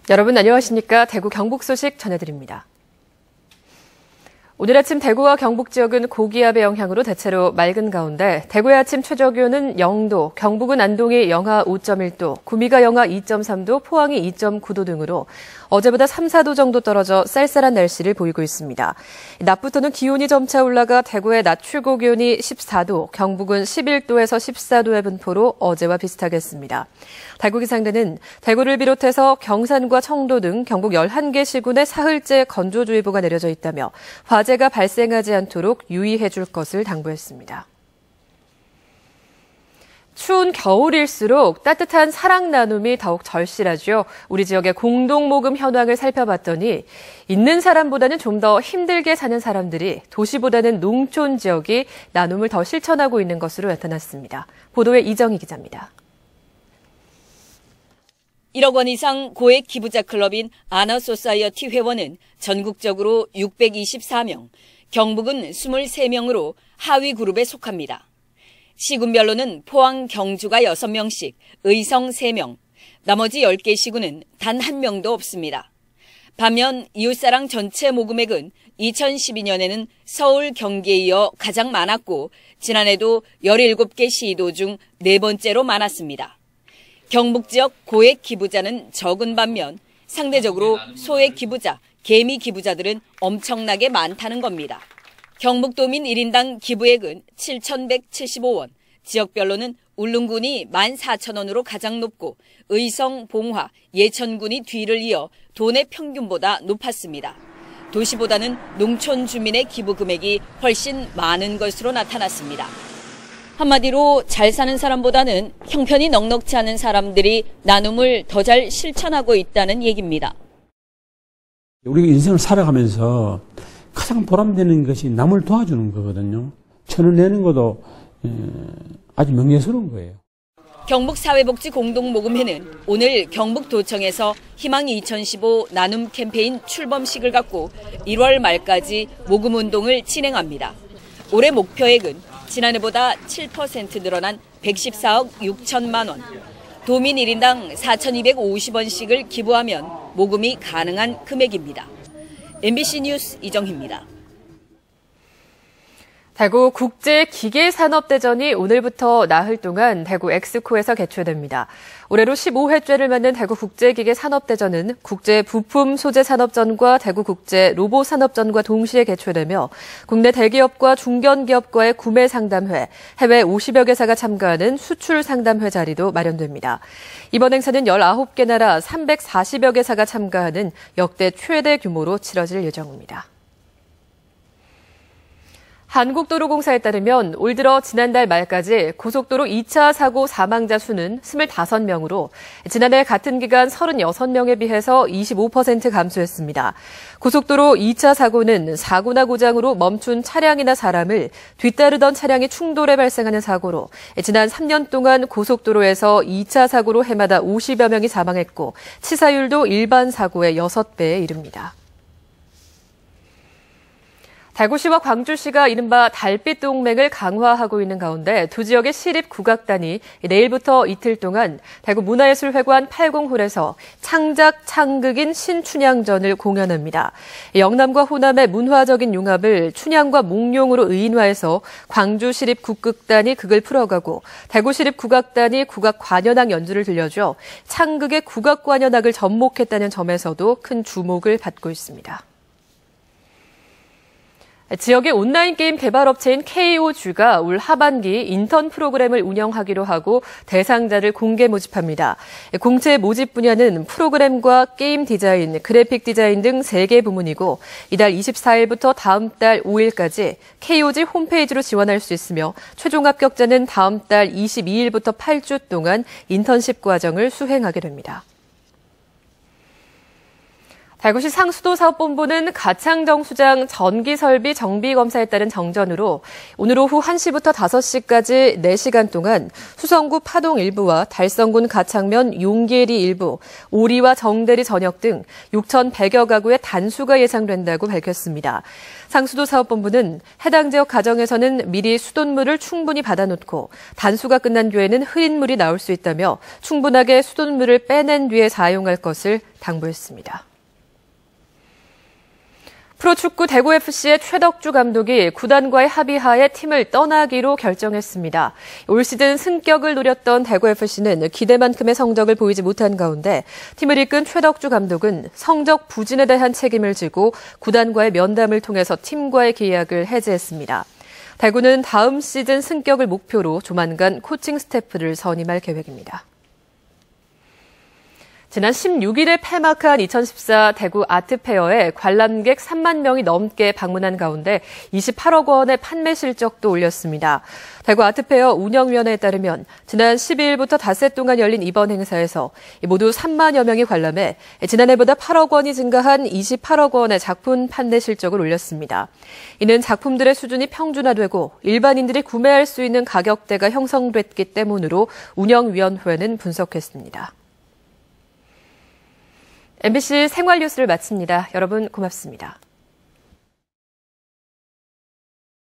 여러분 안녕하십니까? 대구 경북 소식 전해드립니다. 오늘 아침 대구와 경북 지역은 고기압의 영향으로 대체로 맑은 가운데 대구의 아침 최저기온은 0도, 경북은 안동이 영하 5.1도, 구미가 영하 2.3도, 포항이 2.9도 등으로 어제보다 3, 4도 정도 떨어져 쌀쌀한 날씨를 보이고 있습니다. 낮부터는 기온이 점차 올라가 대구의 낮 최고 기온이 14도, 경북은 11도에서 14도의 분포로 어제와 비슷하겠습니다. 대구 기상대는 대구를 비롯해서 경산과 청도 등 경북 11개 시군에 사흘째 건조주의보가 내려져 있다며 화재가 발생하지 않도록 유의해 줄 것을 당부했습니다. 추운 겨울일수록 따뜻한 사랑 나눔이 더욱 절실하죠. 우리 지역의 공동모금 현황을 살펴봤더니 있는 사람보다는 좀 더 힘들게 사는 사람들이 도시보다는 농촌 지역이 나눔을 더 실천하고 있는 것으로 나타났습니다. 보도에 이정희 기자입니다. 1억 원 이상 고액 기부자 클럽인 아나소사이어티 회원은 전국적으로 624명, 경북은 23명으로 하위 그룹에 속합니다. 시군별로는 포항, 경주가 6명씩, 의성 3명, 나머지 10개 시군은 단 1명도 없습니다. 반면 이웃사랑 전체 모금액은 2012년에는 서울, 경기에 이어 가장 많았고 지난해도 17개 시도 중 4번째로 많았습니다. 경북 지역 고액 기부자는 적은 반면 상대적으로 소액 기부자, 개미 기부자들은 엄청나게 많다는 겁니다. 경북도민 1인당 기부액은 7,175원, 지역별로는 울릉군이 14,000원으로 가장 높고 의성, 봉화, 예천군이 뒤를 이어 도내 평균보다 높았습니다. 도시보다는 농촌 주민의 기부 금액이 훨씬 많은 것으로 나타났습니다. 한마디로 잘 사는 사람보다는 형편이 넉넉지 않은 사람들이 나눔을 더 잘 실천하고 있다는 얘기입니다. 우리가 인생을 살아가면서 가장 보람되는 것이 남을 도와주는 거거든요. 1,000원 내는 것도 아주 명예스러운 거예요. 경북사회복지공동모금회는 오늘 경북도청에서 희망 2015 나눔 캠페인 출범식을 갖고 1월 말까지 모금운동을 진행합니다. 올해 목표액은 지난해보다 7% 늘어난 114억 6천만 원, 도민 1인당 4,250원씩을 기부하면 모금이 가능한 금액입니다. MBC 뉴스 이정희입니다. 대구 국제기계산업대전이 오늘부터 나흘 동안 대구 엑스코에서 개최됩니다. 올해로 15회째를 맞는 대구 국제기계산업대전은 국제부품소재산업전과 대구국제로봇산업전과 동시에 개최되며 국내 대기업과 중견기업과의 구매상담회, 해외 50여 개사가 참가하는 수출상담회 자리도 마련됩니다. 이번 행사는 19개 나라 340여 개사가 참가하는 역대 최대 규모로 치러질 예정입니다. 한국도로공사에 따르면 올 들어 지난달 말까지 고속도로 2차 사고 사망자 수는 25명으로 지난해 같은 기간 36명에 비해서 25% 감소했습니다. 고속도로 2차 사고는 사고나 고장으로 멈춘 차량이나 사람을 뒤따르던 차량이 충돌해 발생하는 사고로 지난 3년 동안 고속도로에서 2차 사고로 해마다 50여 명이 사망했고 치사율도 일반 사고의 6배에 이릅니다. 대구시와 광주시가 이른바 달빛 동맹을 강화하고 있는 가운데 두 지역의 시립국악단이 내일부터 이틀 동안 대구 문화예술회관 80홀에서 창작 창극인 신춘향전을 공연합니다. 영남과 호남의 문화적인 융합을 춘향과 몽룡으로 의인화해서 광주시립국극단이 극을 풀어가고 대구시립국악단이 국악관현악 연주를 들려줘 창극의 국악관현악을 접목했다는 점에서도 큰 주목을 받고 있습니다. 지역의 온라인 게임 개발업체인 KOG가 올 하반기 인턴 프로그램을 운영하기로 하고 대상자를 공개 모집합니다. 공채 모집 분야는 프로그램과 게임 디자인, 그래픽 디자인 등 3개 부문이고 이달 24일부터 다음 달 5일까지 KOG 홈페이지로 지원할 수 있으며 최종 합격자는 다음 달 22일부터 8주 동안 인턴십 과정을 수행하게 됩니다. 대구시 상수도사업본부는 가창정수장 전기설비 정비검사에 따른 정전으로 오늘 오후 1시부터 5시까지 4시간 동안 수성구 파동 일부와 달성군 가창면 용계리 일부, 오리와 정대리 전역 등 6,100여 가구의 단수가 예상된다고 밝혔습니다. 상수도사업본부는 해당 지역 가정에서는 미리 수돗물을 충분히 받아놓고 단수가 끝난 뒤에는 흐린 물이 나올 수 있다며 충분하게 수돗물을 빼낸 뒤에 사용할 것을 당부했습니다. 프로축구 대구FC의 최덕주 감독이 구단과의 합의하에 팀을 떠나기로 결정했습니다. 올 시즌 승격을 노렸던 대구FC는 기대만큼의 성적을 보이지 못한 가운데 팀을 이끈 최덕주 감독은 성적 부진에 대한 책임을 지고 구단과의 면담을 통해서 팀과의 계약을 해지했습니다. 대구는 다음 시즌 승격을 목표로 조만간 코칭 스태프를 선임할 계획입니다. 지난 16일에 폐막한 2014 대구 아트페어에 관람객 3만 명이 넘게 방문한 가운데 28억 원의 판매 실적도 올렸습니다. 대구 아트페어 운영위원회에 따르면 지난 12일부터 닷새 동안 열린 이번 행사에서 모두 3만여 명이 관람해 지난해보다 8억 원이 증가한 28억 원의 작품 판매 실적을 올렸습니다. 이는 작품들의 수준이 평준화되고 일반인들이 구매할 수 있는 가격대가 형성됐기 때문으로 운영위원회는 분석했습니다. MBC 생활뉴스를 마칩니다. 여러분 고맙습니다.